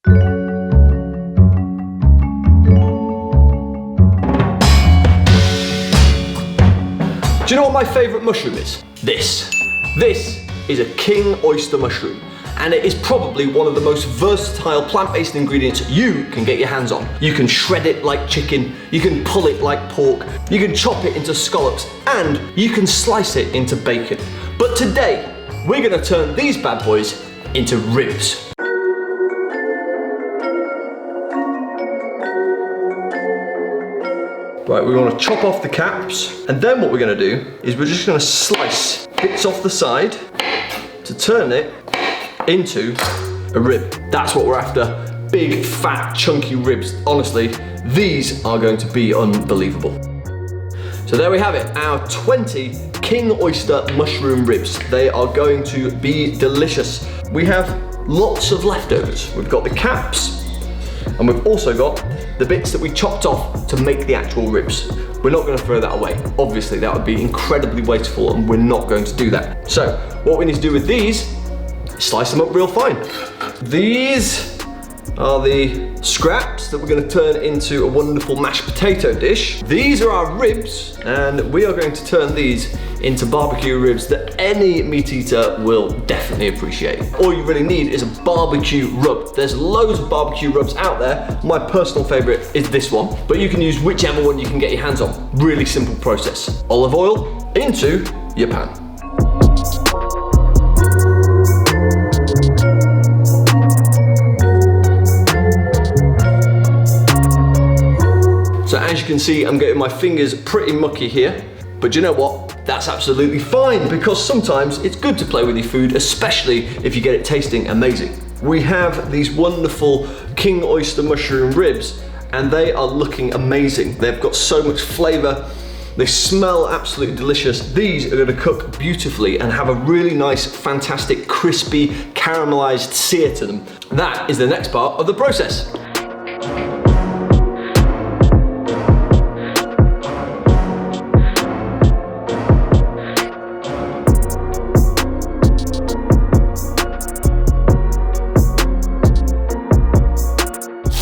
Do you know what my favourite mushroom is? This. This is a king oyster mushroom, and it is probably one of the most versatile plant-based ingredients you can get your hands on. You can shred it like chicken, you can pull it like pork, you can chop it into scallops, and you can slice it into bacon. But today, we're gonna turn these bad boys into ribs. Right, we want to chop off the caps, and then what we're going to do is we're just going to slice bits off the side to turn it into a rib. That's what we're after. Big, fat, chunky ribs. Honestly, these are going to be unbelievable. So there we have it, our 20 king oyster mushroom ribs. They are going to be delicious. We have lots of leftovers. We've got the caps, and we've also got the bits that we chopped off to make the actual ribs. We're not going to throw that away. Obviously, that would be incredibly wasteful, and we're not going to do that. So, what we need to do with these, slice them up real fine. These are the scraps that we're going to turn into a wonderful mashed potato dish. These are our ribs, and we are going to turn these into barbecue ribs that any meat eater will definitely appreciate. All you really need is a barbecue rub. There's loads of barbecue rubs out there. My personal favorite is this one, but you can use whichever one you can get your hands on. Really simple process. Olive oil into your pan. So as you can see, I'm getting my fingers pretty mucky here, but you know what? That's absolutely fine, because sometimes it's good to play with your food, especially if you get it tasting amazing. We have these wonderful king oyster mushroom ribs, and they are looking amazing. They've got so much flavor. They smell absolutely delicious. These are gonna cook beautifully and have a really nice, fantastic, crispy, caramelized sear to them. That is the next part of the process.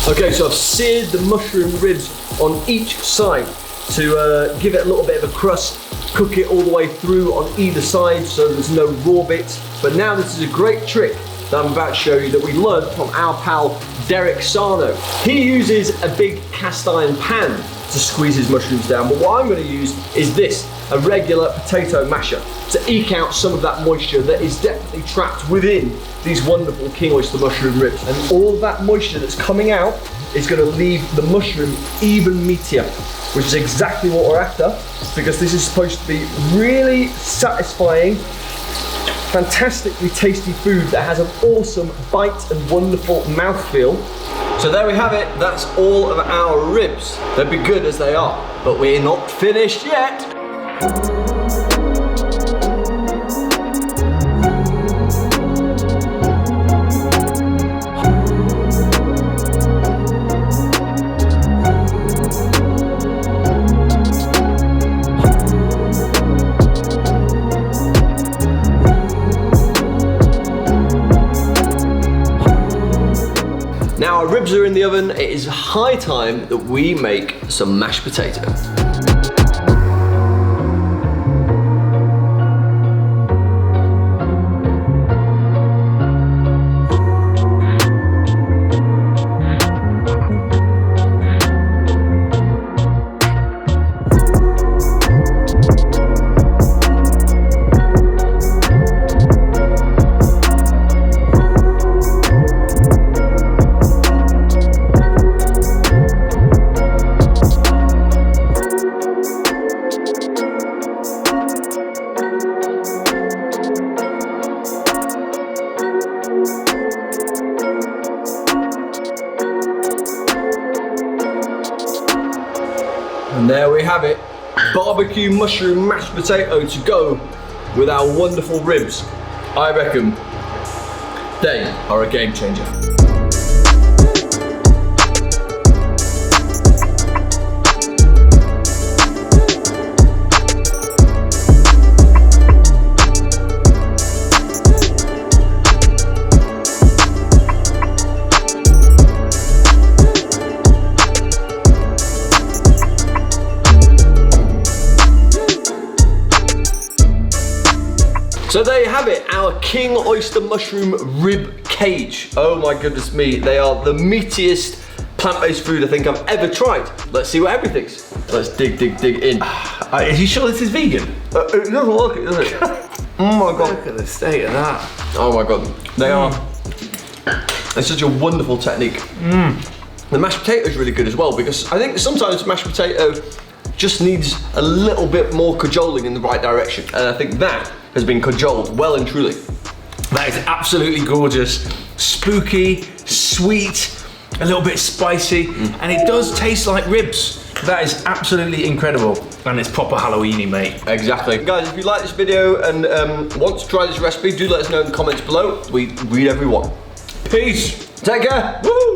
Okay, so I've seared the mushroom ribs on each side to give it a little bit of a crust, cook it all the way through on either side so there's no raw bits. But now this is a great trick that I'm about to show you that we learned from our pal Derek Sarno. He uses a big cast iron pan to squeeze his mushrooms down, but what I'm going to use is this, a regular potato masher, to eke out some of that moisture that is definitely trapped within these wonderful king oyster mushroom ribs. And all of that moisture that's coming out is going to leave the mushroom even meatier, which is exactly what we're after, because this is supposed to be really satisfying, fantastically tasty food that has an awesome bite and wonderful mouthfeel. So there we have it, that's all of our ribs. They'd be good as they are, but we're not finished yet. Now our ribs are in the oven, it is high time that we make some mashed potato. And there we have it, barbecue mushroom mashed potato to go with our wonderful ribs. I reckon they are a game changer. So there you have it, our king oyster mushroom rib cage. Oh my goodness me, they are the meatiest plant-based food I think I've ever tried. Let's see what Henry thinks. Let's dig in. Are you sure this is vegan? It doesn't look it, does it? Oh my god. Look at the state of that. Oh my god. They are. It's such a wonderful technique. The mashed potato is really good as well, because I think sometimes mashed potato just needs a little bit more cajoling in the right direction. And I think that has been cajoled well and truly. That is absolutely gorgeous. Spooky, sweet, a little bit spicy, and it does taste like ribs. That is absolutely incredible. And it's proper Halloweeny, mate. Exactly. Guys, if you like this video and want to try this recipe, do let us know in the comments below. We read every one. Peace. Take care. Woo!